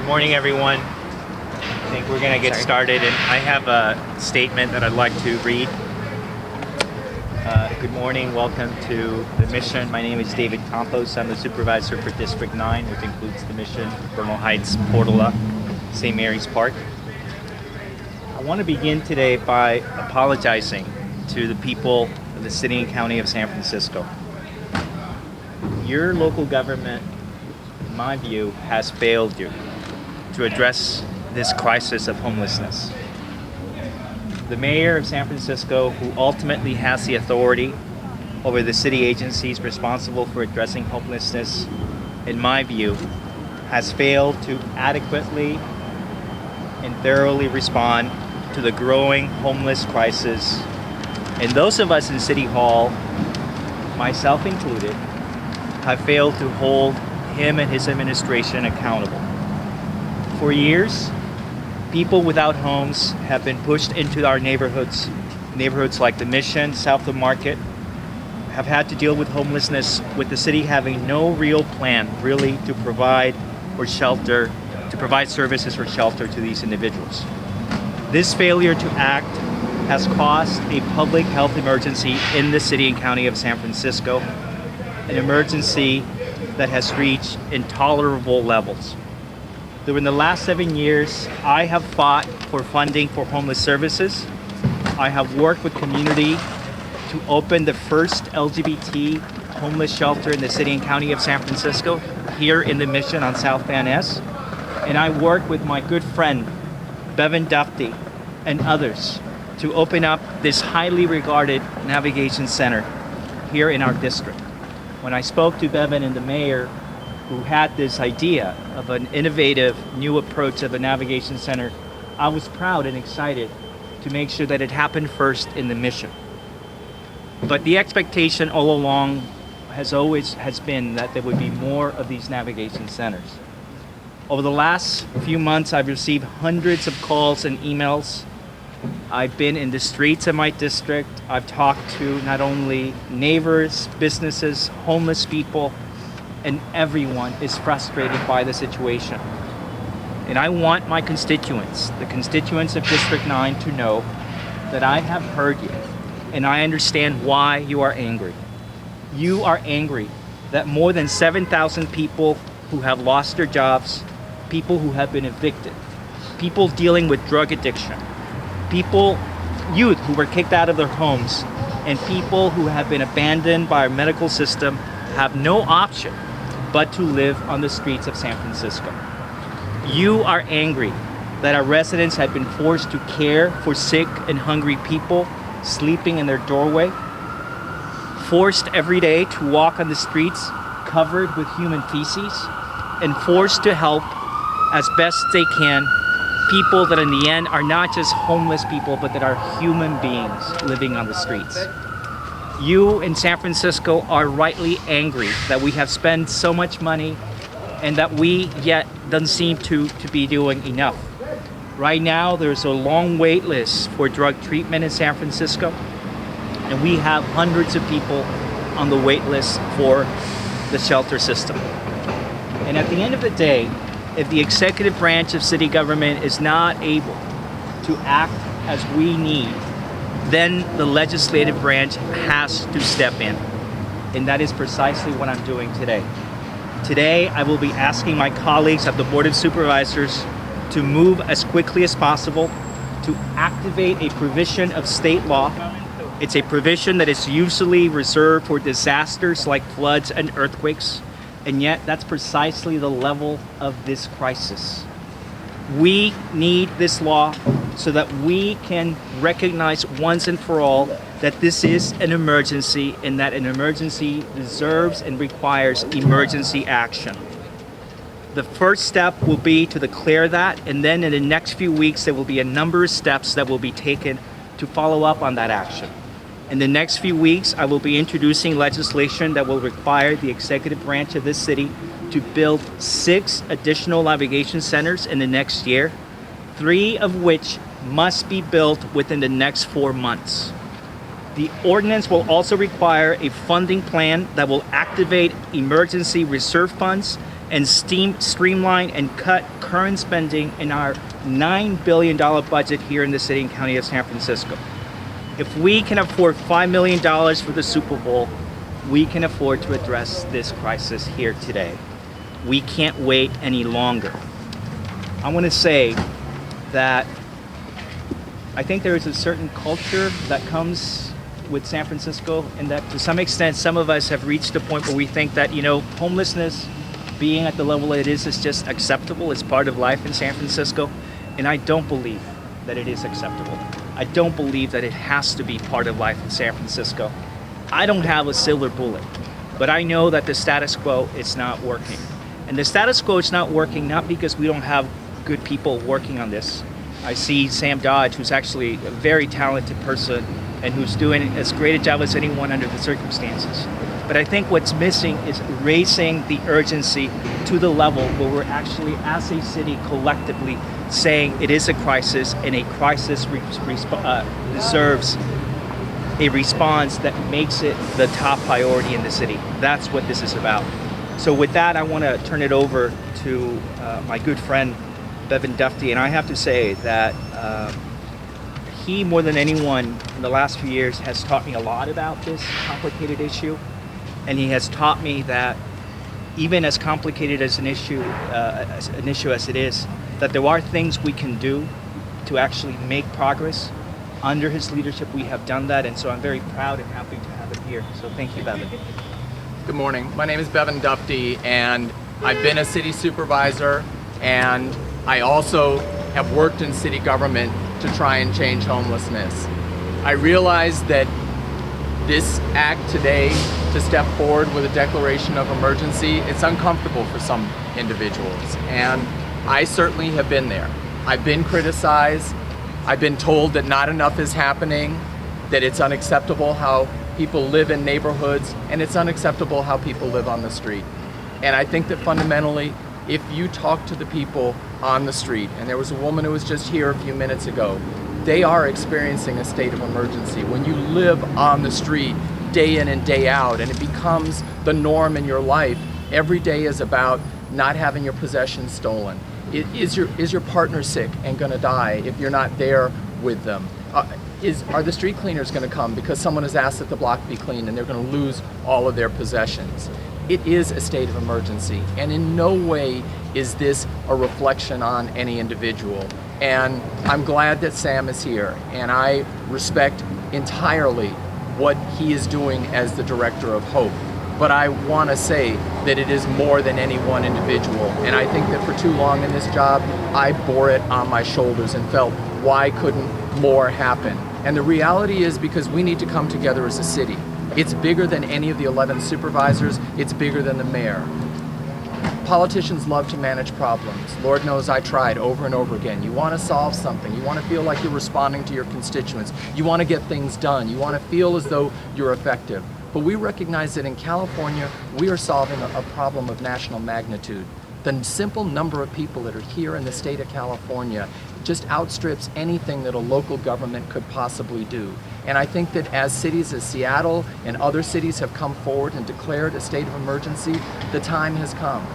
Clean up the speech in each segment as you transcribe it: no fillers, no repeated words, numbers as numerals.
Morning, everyone. I think we're going to get started, and I have a statement that I'd like to read. Good morning. Welcome to the mission. My name is David Campos. I'm the supervisor for District 9, which includes the mission, Bernal Heights, Portola, St. Mary's Park. I want to begin today by apologizing to the people of the city and county of San Francisco. Your local government, in my view, has failed you to address this crisis of homelessness. The mayor of San Francisco, who ultimately has the authority over the city agencies responsible for addressing homelessness, in my view, has failed to adequately and thoroughly respond to the growing homeless crisis. And those of us in City Hall, myself included, have failed to hold him and his administration accountable. For years, people without homes have been pushed into our neighborhoods. Neighborhoods like the Mission, south of Market, have had to deal with homelessness, with the city having no real plan really to provide services for shelter to these individuals. This failure to act has caused a public health emergency in the city and county of San Francisco, an emergency that has reached intolerable levels. During the last 7 years, I have fought for funding for homeless services. I have worked with community to open the first LGBT homeless shelter in the city and county of San Francisco, here in the Mission on South Van Ness. And I worked with my good friend, Bevan Dufty, and others to open up this highly regarded navigation center here in our district. When I spoke to Bevan and the mayor, who had this idea of an innovative new approach of a navigation center, I was proud and excited to make sure that it happened first in the Mission. But the expectation all along has been that there would be more of these navigation centers. Over the last few months, I've received hundreds of calls and emails. I've been in the streets of my district. I've talked to not only neighbors, businesses, homeless people, and everyone is frustrated by the situation. And I want my constituents, the constituents of District 9, to know that I have heard you, and I understand why you are angry. You are angry that more than 7,000 people who have lost their jobs, people who have been evicted, people dealing with drug addiction, youth who were kicked out of their homes, and people who have been abandoned by our medical system have no option but to live on the streets of San Francisco. You are angry that our residents have been forced to care for sick and hungry people sleeping in their doorway, forced every day to walk on the streets covered with human feces, and forced to help as best they can people that in the end are not just homeless people, but that are human beings living on the streets. You in San Francisco are rightly angry that we have spent so much money and that we yet doesn't seem to be doing enough. Right now, there's a long wait list for drug treatment in San Francisco, and we have hundreds of people on the wait list for the shelter system. And at the end of the day, if the executive branch of city government is not able to act as we need, then the legislative branch has to step in. And that is precisely what I'm doing today. Today, I will be asking my colleagues at the Board of Supervisors to move as quickly as possible to activate a provision of state law. It's a provision that is usually reserved for disasters like floods and earthquakes, and yet that's precisely the level of this crisis. We need this law so that we can recognize once and for all that this is an emergency and that an emergency deserves and requires emergency action. The first step will be to declare that, and then in the next few weeks there will be a number of steps that will be taken to follow up on that action. In the next few weeks, I will be introducing legislation that will require the executive branch of this city to build 6 additional navigation centers in the next year, 3 of which must be built within the next 4 months. The ordinance will also require a funding plan that will activate emergency reserve funds and streamline and cut current spending in our $9 billion budget here in the city and county of San Francisco. If we can afford $5 million for the Super Bowl, we can afford to address this crisis here today. We can't wait any longer. I want to say that I think there is a certain culture that comes with San Francisco, and that to some extent some of us have reached a point where we think that, homelessness being at the level it is just acceptable. It's part of life in San Francisco, and I don't believe that it is acceptable. I don't believe that it has to be part of life in San Francisco. I don't have a silver bullet, but I know that the status quo is not working. And the status quo is not working not because we don't have good people working on this. I see Sam Dodge, who's actually a very talented person and who's doing as great a job as anyone under the circumstances. But I think what's missing is raising the urgency to the level where we're actually, as a city, collectively saying it is a crisis, and a crisis deserves a response that makes it the top priority in the city. That's what this is about. So with that, I want to turn it over to my good friend, Bevan Dufty, and I have to say that he, more than anyone in the last few years, has taught me a lot about this complicated issue, and he has taught me that even as complicated as an issue as it is, that there are things we can do to actually make progress. Under his leadership, we have done that, and so I'm very proud and happy to have him here. So thank you, Bevan. Good morning. My name is Bevan Dufty, and I've been a city supervisor, and I also have worked in city government to try and change homelessness. I realize that this act today to step forward with a declaration of emergency, it's uncomfortable for some individuals, and I certainly have been there. I've been criticized. I've been told that not enough is happening, that it's unacceptable how people live in neighborhoods, and it's unacceptable how people live on the street. And I think that fundamentally, if you talk to the people on the street, and there was a woman who was just here a few minutes ago, they are experiencing a state of emergency. When you live on the street day in and day out, and it becomes the norm in your life, every day is about not having your possessions stolen. Is your partner sick and gonna die if you're not there with them? Are the street cleaners gonna come because someone has asked that the block be cleaned and they're gonna lose all of their possessions? It is a state of emergency, and in no way is this a reflection on any individual. And I'm glad that Sam is here, and I respect entirely what he is doing as the director of Hope. But I want to say that it is more than any one individual. And I think that for too long in this job, I bore it on my shoulders and felt, why couldn't more happen? And the reality is because we need to come together as a city. It's bigger than any of the 11 supervisors. It's bigger than the mayor. Politicians love to manage problems. Lord knows I tried over and over again. You want to solve something. You want to feel like you're responding to your constituents. You want to get things done. You want to feel as though you're effective. But we recognize that in California, we are solving a problem of national magnitude. The simple number of people that are here in the state of California just outstrips anything that a local government could possibly do. And I think that as cities as Seattle and other cities have come forward and declared a state of emergency, the time has come.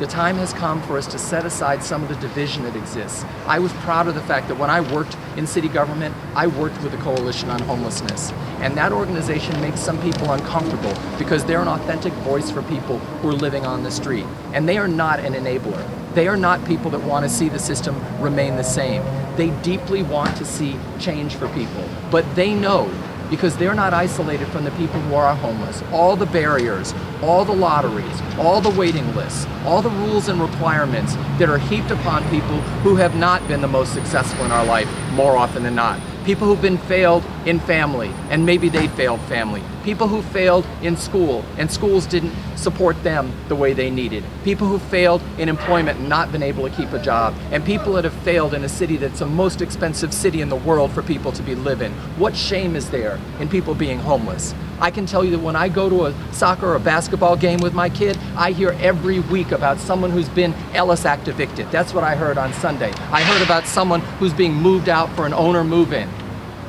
The time has come for us to set aside some of the division that exists. I was proud of the fact that when I worked in city government, I worked with the Coalition on Homelessness. And that organization makes some people uncomfortable because they're an authentic voice for people who are living on the street. And they are not an enabler. They are not people that want to see the system remain the same. They deeply want to see change for people. But they know, because they're not isolated from the people who are homeless, all the barriers, all the lotteries, all the waiting lists, all the rules and requirements that are heaped upon people who have not been the most successful in our life more often than not. People who've been failed in family, and maybe they failed family. People who failed in school, and schools didn't support them the way they needed. People who failed in employment and not been able to keep a job. And people that have failed in a city that's the most expensive city in the world for people to be living. What shame is there in people being homeless? I can tell you that when I go to a soccer or basketball game with my kid, I hear every week about someone who's been Ellis Act evicted. That's what I heard on Sunday. I heard about someone who's being moved out for an owner move-in.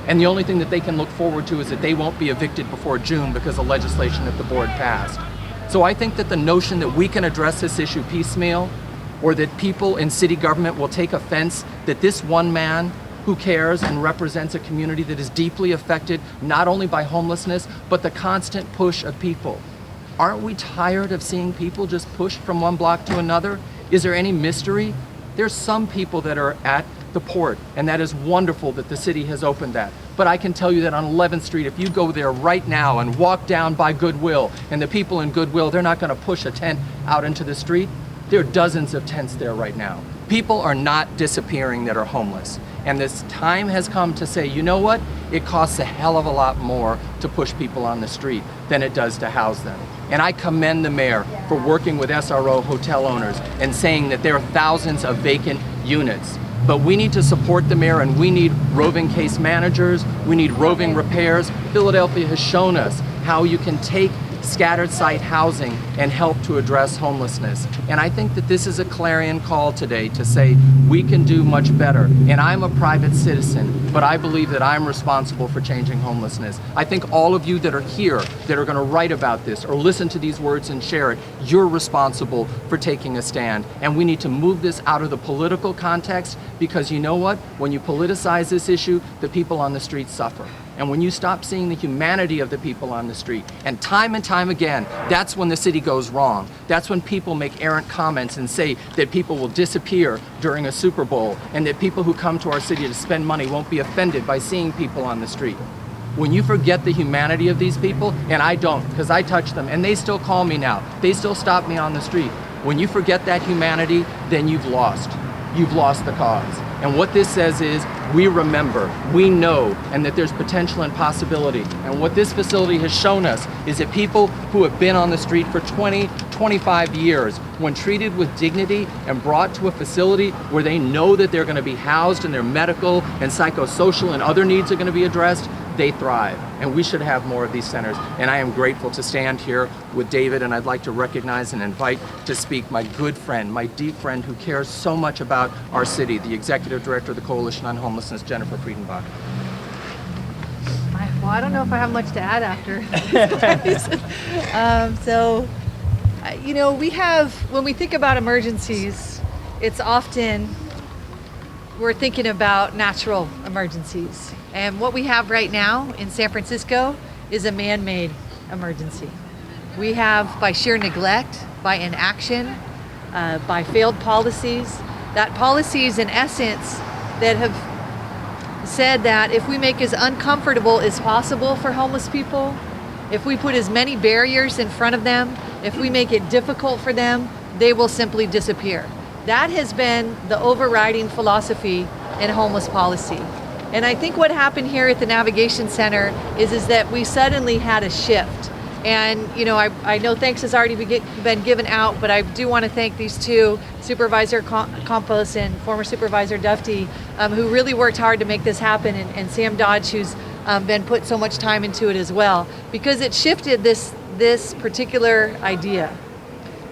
And the only thing that they can look forward to is that they won't be evicted before June because of legislation that the board passed. So I think that the notion that we can address this issue piecemeal, or that people in city government will take offense that this one man who cares and represents a community that is deeply affected not only by homelessness, but the constant push of people. Aren't we tired of seeing people just pushed from one block to another? Is there any mystery? There's some people that are at the port, and that is wonderful that the city has opened that. But I can tell you that on 11th Street, if you go there right now and walk down by Goodwill, and the people in Goodwill, they're not gonna push a tent out into the street. There are dozens of tents there right now. People are not disappearing that are homeless. And this time has come to say, you know what? It costs a hell of a lot more to push people on the street than it does to house them. And I commend the mayor for working with SRO hotel owners and saying that there are thousands of vacant units. But we need to support the mayor, and we need roving case managers, we need roving repairs. Philadelphia has shown us how you can take scattered site housing and help to address homelessness. And I think that this is a clarion call today to say we can do much better. And I'm a private citizen, but I believe that I'm responsible for changing homelessness. I think all of you that are here, that are going to write about this or listen to these words and share it, you're responsible for taking a stand. And we need to move this out of the political context, because you know what? When you politicize this issue, the people on the street suffer. And when you stop seeing the humanity of the people on the street, and time again, that's when the city goes wrong. That's when people make errant comments and say that people will disappear during a Super Bowl, and that people who come to our city to spend money won't be offended by seeing people on the street. When you forget the humanity of these people, and I don't, because I touch them, and they still call me now, they still stop me on the street. When you forget that humanity, then you've lost. You've lost the cause. And what this says is, we remember, we know, and that there's potential and possibility. And what this facility has shown us is that people who have been on the street for 20, 25 years, when treated with dignity and brought to a facility where they know that they're going to be housed and their medical and psychosocial and other needs are going to be addressed, they thrive. And we should have more of these centers. And I am grateful to stand here with David, and I'd like to recognize and invite to speak my good friend, my deep friend who cares so much about our city, the Executive Director of the Coalition on Homelessness, Jennifer Friedenbach. Well, I don't know if I have much to add after. You know, when we think about emergencies, it's often, we're thinking about natural emergencies. And what we have right now in San Francisco is a man-made emergency. We have, by sheer neglect, by inaction, by failed policies, that policies in essence that have said that if we make as uncomfortable as possible for homeless people, if we put as many barriers in front of them, if we make it difficult for them, they will simply disappear. That has been the overriding philosophy in homeless policy. And I think what happened here at the Navigation Center is that we suddenly had a shift. And you know, I know thanks has already been given out, but I do want to thank these two, Supervisor Campos and former Supervisor Dufty, who really worked hard to make this happen, and Sam Dodge, who's been put so much time into it as well, because it shifted this particular idea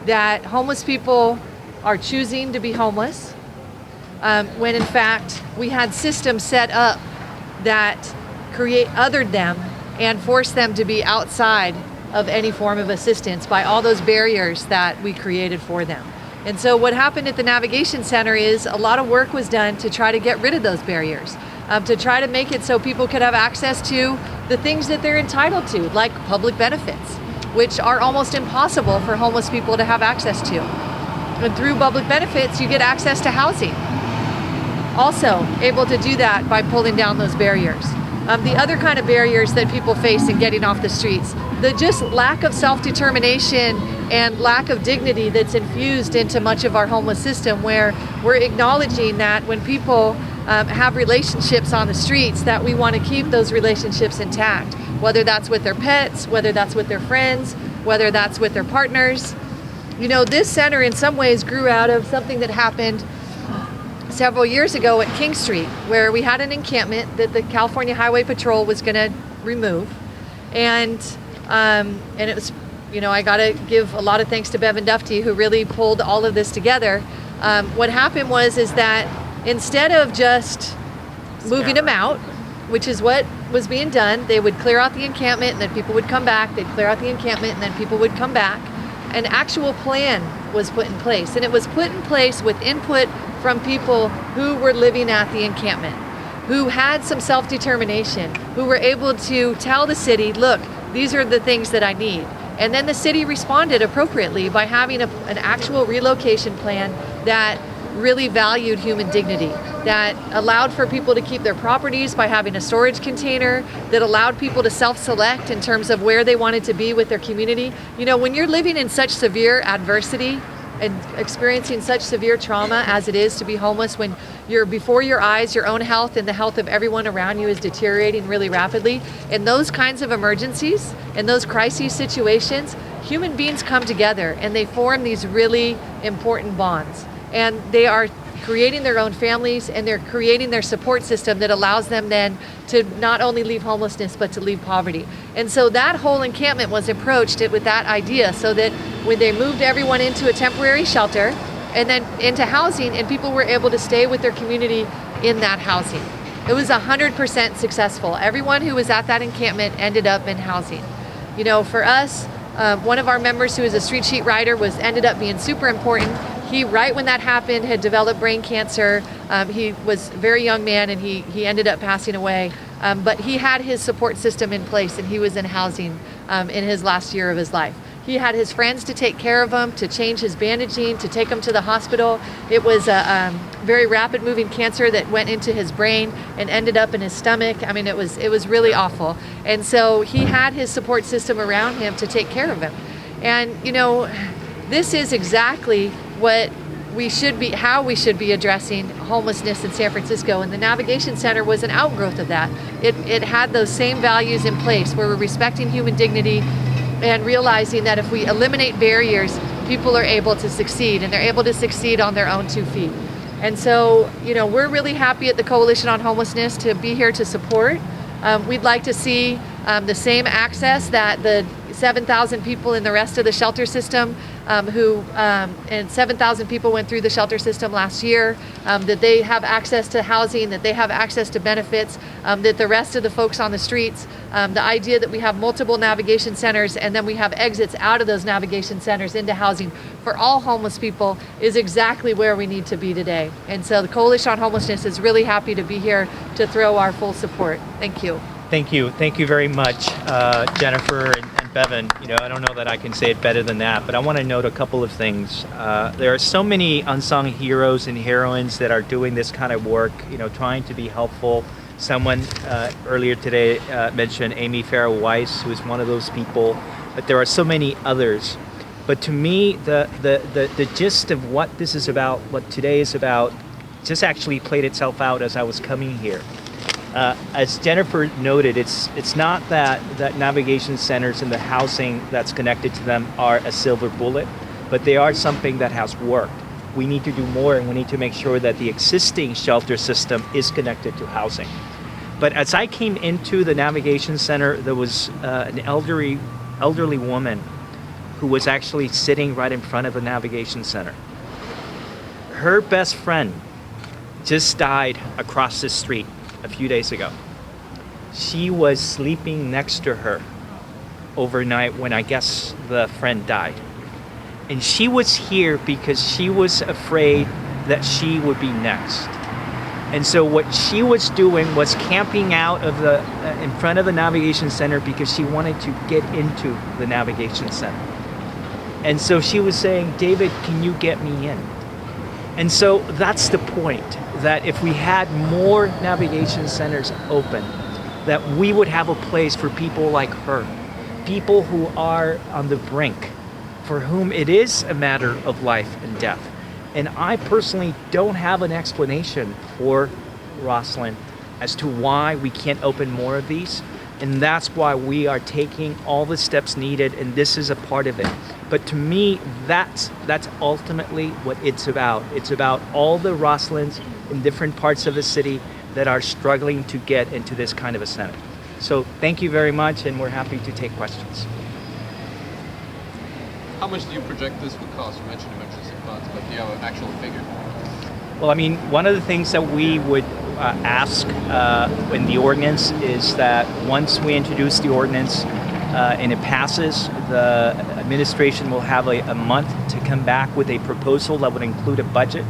that homeless people are choosing to be homeless, when in fact we had systems set up that othered them and forced them to be outside of any form of assistance by all those barriers that we created for them. And so what happened at the Navigation Center is a lot of work was done to try to get rid of those barriers, to try to make it so people could have access to the things that they're entitled to, like public benefits, which are almost impossible for homeless people to have access to. And through public benefits, you get access to housing. Also able to do that by pulling down those barriers. The other kind of barriers that people face in getting off the streets, the just lack of self-determination and lack of dignity that's infused into much of our homeless system, where we're acknowledging that when people have relationships on the streets, that we want to keep those relationships intact, whether that's with their pets, whether that's with their friends, whether that's with their partners. You know, this center in some ways grew out of something that happened several years ago at King Street, where we had an encampment that the California Highway Patrol was going to remove, and it was, you know, I got to give a lot of thanks to Bevan Dufty, who really pulled all of this together. What happened was that instead of just moving them out, which is what was being done, they would clear out the encampment and then people would come back. They'd clear out the encampment and then people would come back. an actual plan was put in place, and it was put in place with input from people who were living at the encampment, who had some self-determination, who were able to tell the city, look, these are the things that I need. And then the city responded appropriately by having an actual relocation plan that really valued human dignity, that allowed for people to keep their properties by having a storage container, that allowed people to self-select in terms of where they wanted to be with their community. You know, when you're living in such severe adversity and experiencing such severe trauma as it is to be homeless, when you're before your eyes, your own health and the health of everyone around you is deteriorating really rapidly, in those kinds of emergencies, in those crisis situations, human beings come together and they form these really important bonds. And they are creating their own families, and they're creating their support system that allows them then to not only leave homelessness, but to leave poverty. And so that whole encampment was approached with that idea, so that when they moved everyone into a temporary shelter and then into housing, and people were able to stay with their community in that housing. It was 100% successful. Everyone who was at that encampment ended up in housing. You know, for us, one of our members who is a street sheet rider ended up being super important. He, right when that happened, had developed brain cancer. He was a very young man, and he ended up passing away. But he had his support system in place, and he was in housing in his last year of his life. He had his friends to take care of him, to change his bandaging, to take him to the hospital. It was a very rapid moving cancer that went into his brain and ended up in his stomach. I mean, it was really awful. And so he had his support system around him to take care of him. And, you know, this is exactly what we should be, how we should be addressing homelessness in San Francisco. And the Navigation Center was an outgrowth of that. It had those same values in place, where we're respecting human dignity and realizing that if we eliminate barriers, people are able to succeed, and they're able to succeed on their own 2 feet. And so, you know, we're really happy at the Coalition on Homelessness to be here to support. We'd like to see the same access that the 7,000 people in the rest of the shelter system and 7,000 people went through the shelter system last year, that they have access to housing, that they have access to benefits, that the rest of the folks on the streets, the idea that we have multiple navigation centers and then we have exits out of those navigation centers into housing for all homeless people is exactly where we need to be today. And so the Coalition on Homelessness is really happy to be here to throw our full support. Thank you. Thank you very much, Jennifer and Bevan. You know, I don't know that I can say it better than that, but I want to note a couple of things. There are so many unsung heroes and heroines that are doing this kind of work, you know, trying to be helpful. Someone earlier today mentioned Amy Farrell Weiss, who is one of those people, but there are so many others. But to me, the gist of what this is about, what today is about, just actually played itself out as I was coming here. As Jennifer noted, it's not that navigation centers and the housing that's connected to them are a silver bullet, but they are something that has worked. We need to do more, and we need to make sure that the existing shelter system is connected to housing. But as I came into the navigation center, there was an elderly woman who was actually sitting right in front of the navigation center. Her best friend just died across the street a few days ago. She was sleeping next to her overnight when I guess the friend died. And she was here because she was afraid that she would be next. And so what she was doing was camping out of in front of the navigation center because she wanted to get into the navigation center. And so she was saying, David, can you get me in? And so that's the point, that if we had more navigation centers open, that we would have a place for people like her, people who are on the brink, for whom it is a matter of life and death. And I personally don't have an explanation for Rosslyn as to why we can't open more of these. And that's why we are taking all the steps needed, and this is a part of it. But to me, that's ultimately what it's about. It's about all the Rosslyns in different parts of the city that are struggling to get into this kind of a center. So thank you very much, and we're happy to take questions. How much do you project this would cost? You mentioned emergency funds, but do you have an actual figure? Well, I mean, one of the things that we would ask in the ordinance is that once we introduce the ordinance, and it passes, the administration will have a month to come back with a proposal that would include a budget.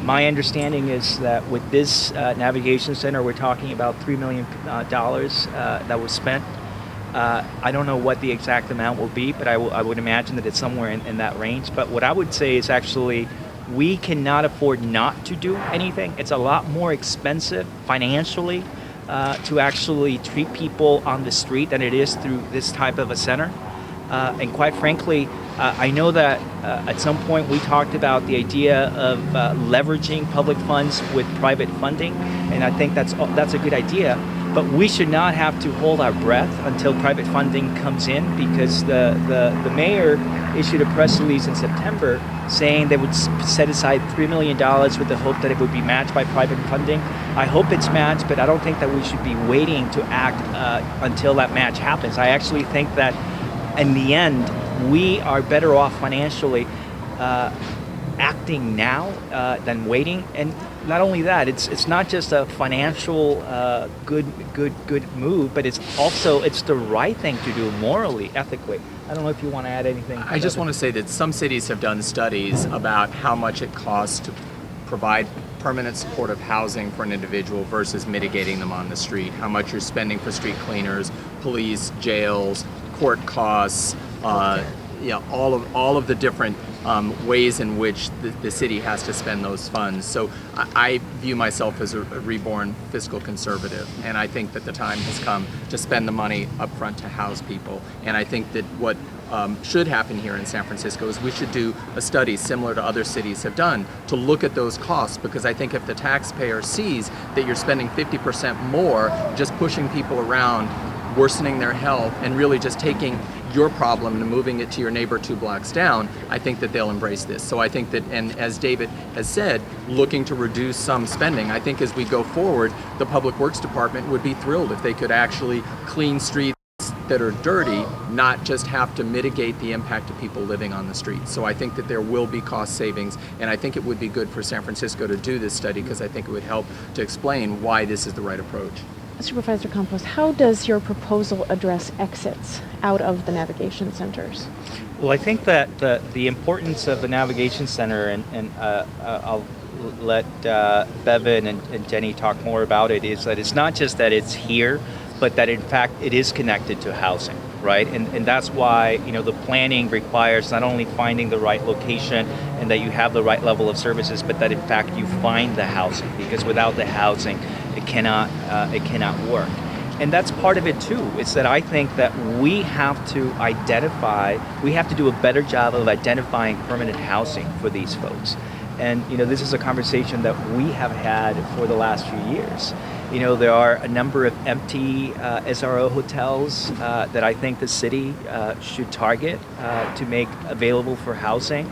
My understanding is that with this navigation center, we're talking about $3 million that was spent. I don't know what the exact amount will be, but I would imagine that it's somewhere in that range. But what I would say is actually we cannot afford not to do anything. It's a lot more expensive financially to actually treat people on the street than it is through this type of a center. And quite frankly, I know that at some point we talked about the idea of leveraging public funds with private funding, and I think that's a good idea. But we should not have to hold our breath until private funding comes in, because the mayor issued a press release in September saying they would set aside $3 million with the hope that it would be matched by private funding. I hope it's matched, but I don't think that we should be waiting to act until that match happens. I actually think that in the end, we are better off financially acting now than waiting. And not only that, it's not just a financial good move, but it's the right thing to do morally, ethically. I don't know if you want to add anything. I just want to say that some cities have done studies about how much it costs to provide permanent supportive housing for an individual versus mitigating them on the street. How much you're spending for street cleaners, police, jails, court costs, all of the different ways in which the city has to spend those funds. So I view myself as a reborn fiscal conservative, and I think that the time has come to spend the money up front to house people. And I think that what should happen here in San Francisco is we should do a study similar to other cities have done to look at those costs, because I think if the taxpayer sees that you're spending 50% more just pushing people around, worsening their health, and really just taking your problem and moving it to your neighbor 2 blocks down, I think that they'll embrace this. So I think that, and as David has said, looking to reduce some spending, I think as we go forward, the Public Works Department would be thrilled if they could actually clean streets that are dirty, not just have to mitigate the impact of people living on the street. So I think that there will be cost savings, and I think it would be good for San Francisco to do this study, because I think it would help to explain why this is the right approach. Supervisor Campos, how does your proposal address exits out of the navigation centers? Well, I think that the importance of the navigation center, and I'll let Bevan and Jenny talk more about it, is that it's not just that it's here, but that in fact it is connected to housing, right? And that's why, the planning requires not only finding the right location and that you have the right level of services, but that in fact you find the housing, because without the housing, it cannot work. And that's part of it too. It's that I think that we have to do a better job of identifying permanent housing for these folks. And this is a conversation that we have had for the last few years. There are a number of empty SRO hotels that I think the city should target to make available for housing.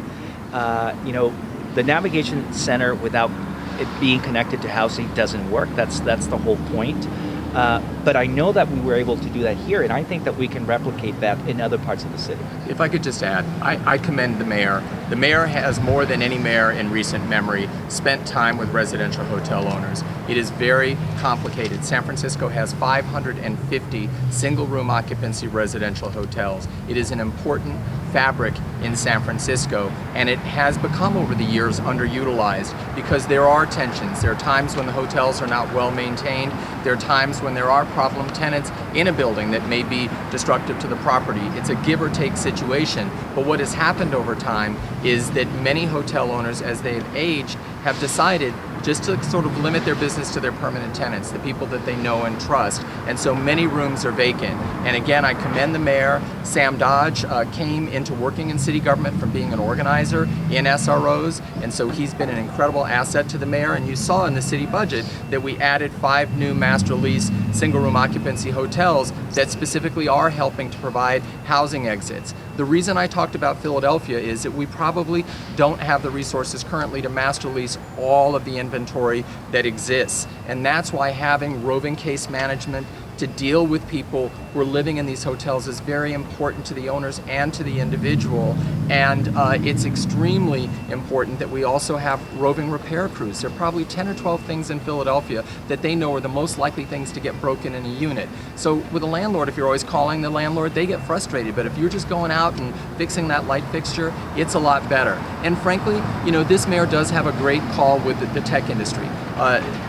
The navigation center, without it being connected to housing, doesn't work. That's the whole point. But I know that we were able to do that here, and I think that we can replicate that in other parts of the city. If I could just add, I commend the mayor. The mayor has, more than any mayor in recent memory, spent time with residential hotel owners. It is very complicated. San Francisco has 550 single-room occupancy residential hotels. It is an important fabric in San Francisco, and it has become over the years underutilized because there are tensions. There are times when the hotels are not well maintained. There are times when there are problem tenants in a building that may be destructive to the property. It's a give or take situation. But what has happened over time is that many hotel owners, as they have aged, have decided just to sort of limit their business to their permanent tenants, the people that they know and trust. And so many rooms are vacant. And again, I commend the mayor. Sam Dodge came into working in city government from being an organizer in SROs. And so he's been an incredible asset to the mayor. And you saw in the city budget that we added 5 new master lease single room occupancy hotels that specifically are helping to provide housing exits. The reason I talked about Philadelphia is that we probably don't have the resources currently to master lease all of the inventory that exists. And that's why having roving case management, to deal with people who are living in these hotels is very important to the owners and to the individual. And it's extremely important that we also have roving repair crews. There are probably 10 or 12 things in Philadelphia that they know are the most likely things to get broken in a unit. So with a landlord, if you're always calling the landlord, they get frustrated. But if you're just going out and fixing that light fixture, it's a lot better. And frankly, this mayor does have a great call with the tech industry.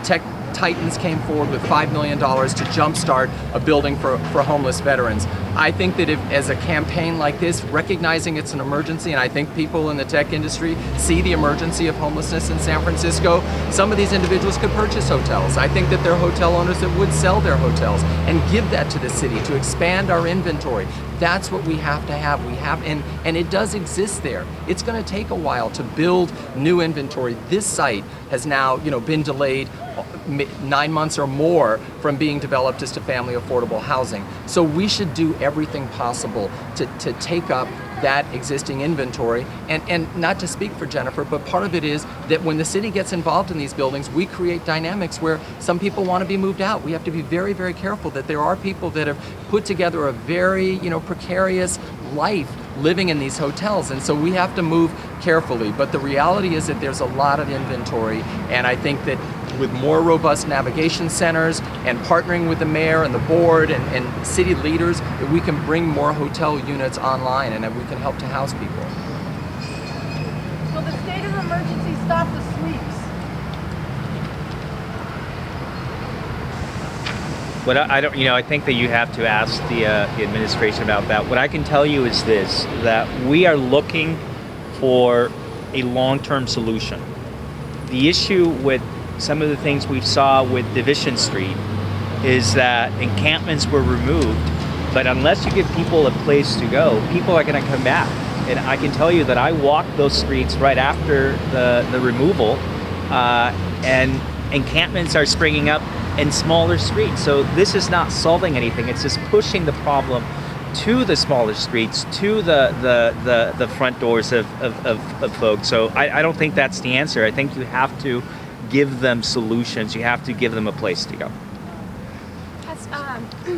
Tech titans came forward with $5 million to jumpstart a building for homeless veterans. I think that if, as a campaign like this, recognizing it's an emergency, and I think people in the tech industry see the emergency of homelessness in San Francisco, some of these individuals could purchase hotels. I think that there are hotel owners that would sell their hotels and give that to the city to expand our inventory. That's what we have to have. And it does exist there. It's going to take a while to build new inventory. This site has now, been delayed 9 months or more from being developed as to family affordable housing. So we should do everything possible to take up that existing inventory. And not to speak for Jennifer, but part of it is that when the city gets involved in these buildings, we create dynamics where some people want to be moved out. We have to be very, very careful that there are people that have put together a very, precarious life living in these hotels. And so we have to move carefully. But the reality is that there's a lot of inventory. And I think that with more robust navigation centers and partnering with the mayor and the board and city leaders, that we can bring more hotel units online and that we can help to house people. Will the state of emergency stop the sweeps? What I think that you have to ask the administration about that. What I can tell you is this, that we are looking for a long-term solution. The issue with some of the things we saw with Division Street is that encampments were removed, but unless you give people a place to go, people are going to come back. And I can tell you that I walked those streets right after the removal, and encampments are springing up in smaller streets. So this is not solving anything. It's just pushing the problem to the smaller streets, to the front doors of folks. So I don't think that's the answer. I think you have to give them solutions. You have to give them a place to go. Has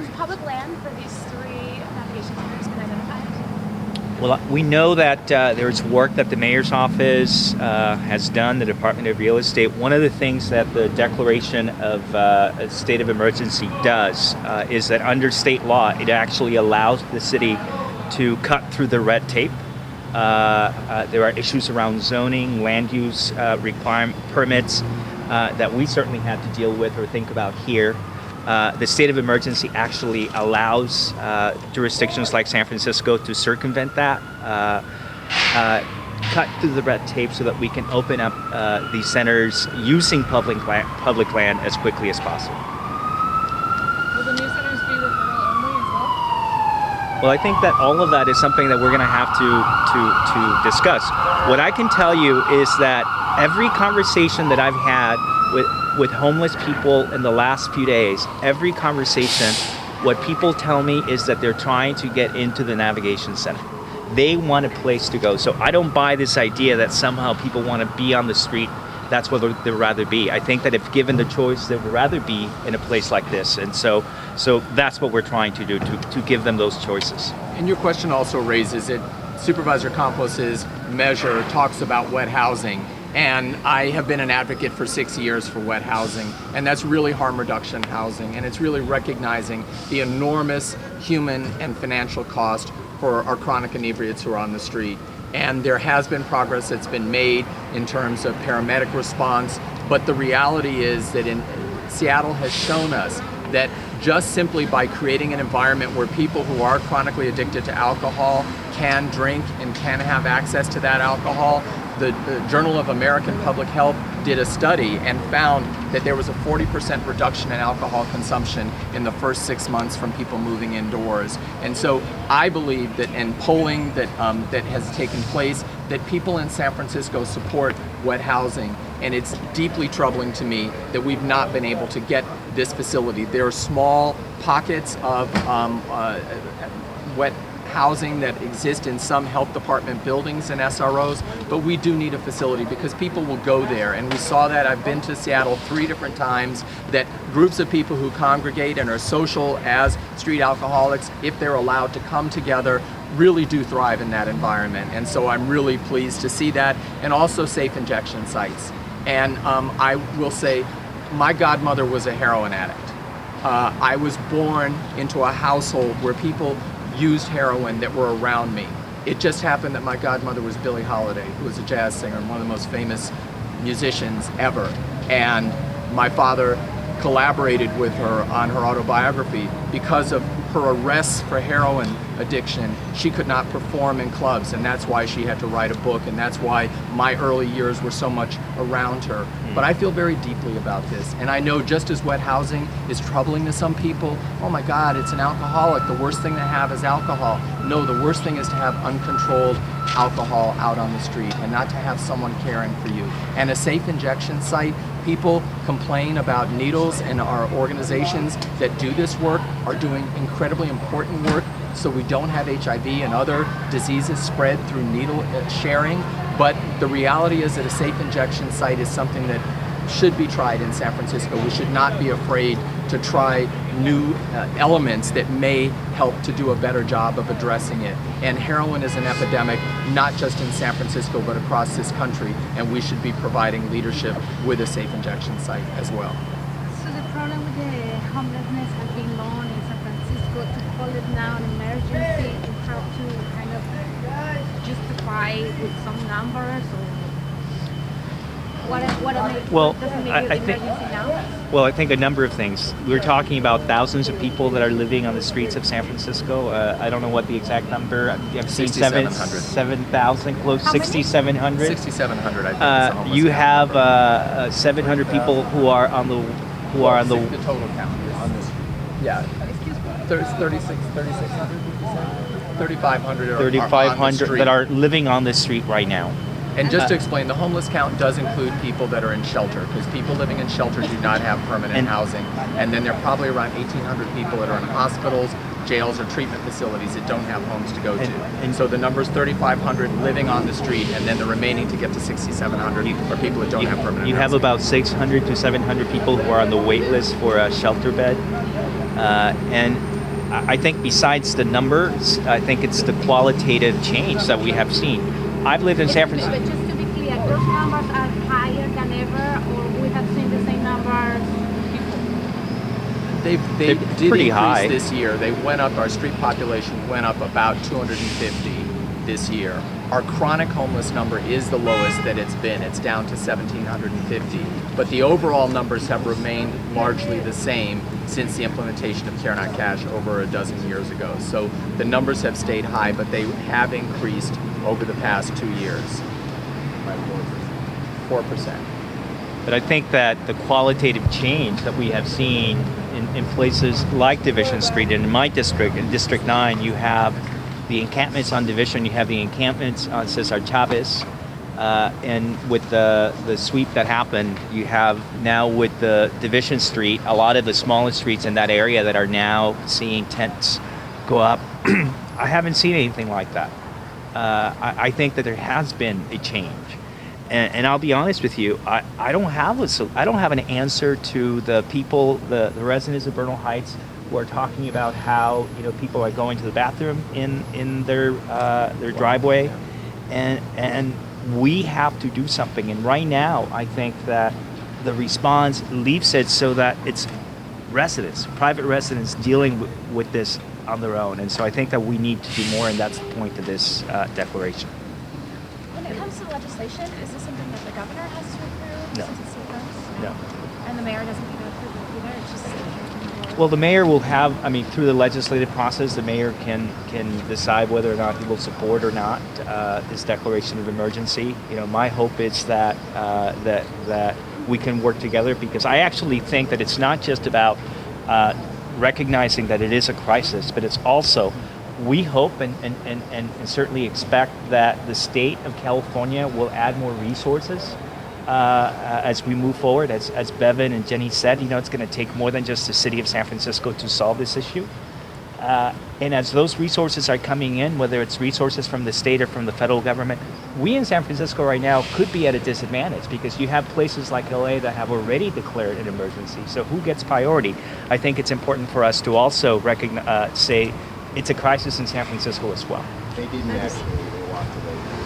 public land for these 3 navigation centers been identified? Well, we know that there's work that the mayor's office has done, the Department of Real Estate. One of the things that the declaration of a state of emergency does is that under state law, it actually allows the city to cut through the red tape. There are issues around zoning, land use permits that we certainly had to deal with or think about here. The state of emergency actually allows jurisdictions like San Francisco to circumvent that, cut through the red tape so that we can open up these centers using public land as quickly as possible. Will the new centers be referral only as well? Well, I think that all of that is something that we're going to have to discuss. What I can tell you is that every conversation that I've had with homeless people in the last few days, every conversation, what people tell me is that they're trying to get into the navigation center. They want a place to go. So I don't buy this idea that somehow people want to be on the street. That's where they'd rather be. I think that if given the choice, they would rather be in a place like this. And so that's what we're trying to do, to give them those choices. And your question also raises it. Supervisor Campos's measure talks about wet housing. And I have been an advocate for 6 years for wet housing, and that's really harm reduction housing, and it's really recognizing the enormous human and financial cost for our chronic inebriates who are on the street. And there has been progress that's been made in terms of paramedic response, but the reality is that Seattle has shown us that just simply by creating an environment where people who are chronically addicted to alcohol can drink and can have access to that alcohol. The Journal of American Public Health did a study and found that there was a 40% reduction in alcohol consumption in the first 6 months from people moving indoors. And so I believe that in polling that has taken place, that people in San Francisco support wet housing. And it's deeply troubling to me that we've not been able to get this facility. There are small pockets of wet housing that exists in some health department buildings and SROs, but we do need a facility because people will go there. And we saw that. I've been to Seattle 3 different times, that groups of people who congregate and are social as street alcoholics, if they're allowed to come together, really do thrive in that environment. And so I'm really pleased to see that, and also safe injection sites. And I will say, my godmother was a heroin addict. I was born into a household where people used heroin that were around me. It just happened that my godmother was Billie Holiday, who was a jazz singer and one of the most famous musicians ever. And my father collaborated with her on her autobiography. Because of her arrests for heroin addiction, she could not perform in clubs, and that's why she had to write a book, and that's why my early years were so much around her. But I feel very deeply about this, and I know just as wet housing is troubling to some people, oh my God, it's an alcoholic, the worst thing to have is alcohol. No, the worst thing is to have uncontrolled alcohol out on the street and not to have someone caring for you. And a safe injection site, people complain about needles, and our organizations that do this work are doing incredibly important work so we don't have HIV and other diseases spread through needle sharing. But the reality is that a safe injection site is something that should be tried in San Francisco. We should not be afraid to try new elements that may help to do a better job of addressing it. And heroin is an epidemic, not just in San Francisco, but across this country, and we should be providing leadership with a safe injection site as well. So the problem with the homelessness has been long in San Francisco. To call it now an emergency, you have to kind of justify with some numbers, or what Well, doesn't make I it think- emergency now? Well, I think a number of things. We're talking about thousands of people that are living on the streets of San Francisco. I don't know what the exact number. I've seen 6,700. 7,000, close, How many? 6,700. 6,700, I think. is the homeless You count. have 700 people who are on the The total count on this. Yeah. 3,600, 3,500 are on the 3,500 street. that are living on this street right now. And just to explain, the homeless count does include people that are in shelter, because people living in shelter do not have permanent And- housing. And then there are probably around 1,800 people that are in hospitals, jails, or treatment facilities that don't have homes to go to. and- So the number is 3,500 living on the street, and then the remaining to get to 6,700 are people that don't have permanent You have housing. about 600 to 700 people who are on the wait list for a shelter bed. And I think besides the numbers, I think it's the qualitative change that we have seen. I've lived in San Francisco. But just to be clear, those numbers are higher than ever, or we have seen the same numbers? They They're did pretty increase high. this year. They went up, our street population went up about 250 this year. Our chronic homeless number is the lowest that it's been. It's down to 1,750. But the overall numbers have remained largely the same since the implementation of Care Not Cash over a dozen years ago. So the numbers have stayed high, but they have increased over the past 2 years by 4%. But I think that the qualitative change that we have seen in places like Division Street, and in my district, in District 9, you have the encampments on Division, you have the encampments on Cesar Chavez, and with the sweep that happened, you have now with the Division Street, a lot of the smaller streets in that area that are now seeing tents go up. I haven't seen anything like that. I think that there has been a change. And I'll be honest with you, I don't have an answer to the people, the residents of Bernal Heights, who are talking about how people are going to the bathroom in their driveway, and we have to do something. And right now, I think that the response leaves it so that it's residents, private residents, dealing with this on their own. And so I think that we need to do more, and that's the point of this declaration. When it comes to legislation, is this something that the governor has to approve No. since it's state No. And the mayor doesn't need to approve it either? It's just Well, the mayor will have, through the legislative process, the mayor can decide whether or not he will support or not this declaration of emergency. My hope is that that we can work together, because I actually think that it's not just about recognizing that it is a crisis, but it's also, we hope and certainly expect that the state of California will add more resources as we move forward. As Bevan and Jenny said, it's going to take more than just the city of San Francisco to solve this issue. And as those resources are coming in, whether it's resources from the state or from the federal government, we in San Francisco right now could be at a disadvantage because you have places like LA that have already declared an emergency. So who gets priority? I think it's important for us to also say it's a crisis in San Francisco as well. They didn't actually, they walked away from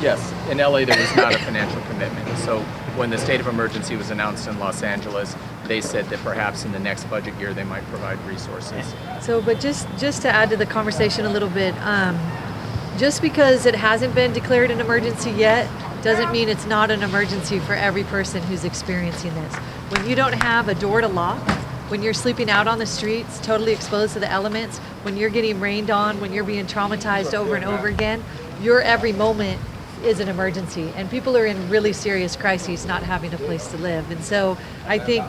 Yes, in LA there was not a financial commitment. So when the state of emergency was announced in Los Angeles, they said that perhaps in the next budget year they might provide resources. So, but just to add to the conversation a little bit, just because it hasn't been declared an emergency yet, doesn't mean it's not an emergency for every person who's experiencing this. When you don't have a door to lock, when you're sleeping out on the streets, totally exposed to the elements, when you're getting rained on, when you're being traumatized over and over again, your every moment is an emergency, and people are in really serious crises not having a place to live. And so I think,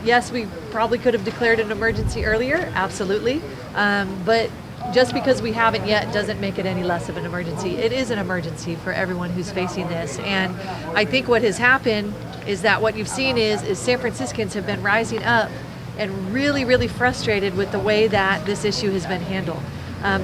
yes, we probably could have declared an emergency earlier, absolutely, but just because we haven't yet doesn't make it any less of an emergency. It is an emergency for everyone who's facing this. And I think what has happened is that what you've seen is San Franciscans have been rising up and really, really frustrated with the way that this issue has been handled.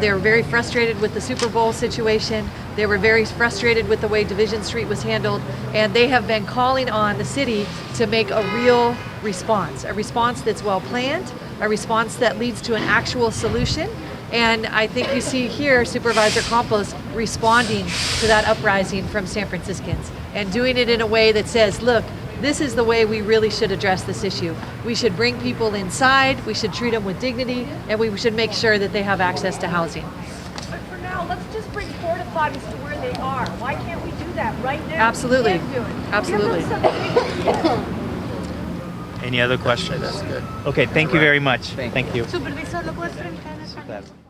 They were very frustrated with the Super Bowl situation. They were very frustrated with the way Division Street was handled, and they have been calling on the city to make a real response, a response that's well planned, a response that leads to an actual solution. And I think you see here Supervisor Campos responding to that uprising from San Franciscans and doing it in a way that says, look, this is the way we really should address this issue. We should bring people inside, we should treat them with dignity, and we should make sure that they have access to housing. But for now, let's just bring porta potties to where they are. Why can't we do that right now? Absolutely. We can do it. Absolutely. Give them something. Any other questions? That's good. Okay, thank you very much. Thank Thank you. Supervisor, ¿lo puedes preguntar en español? Super.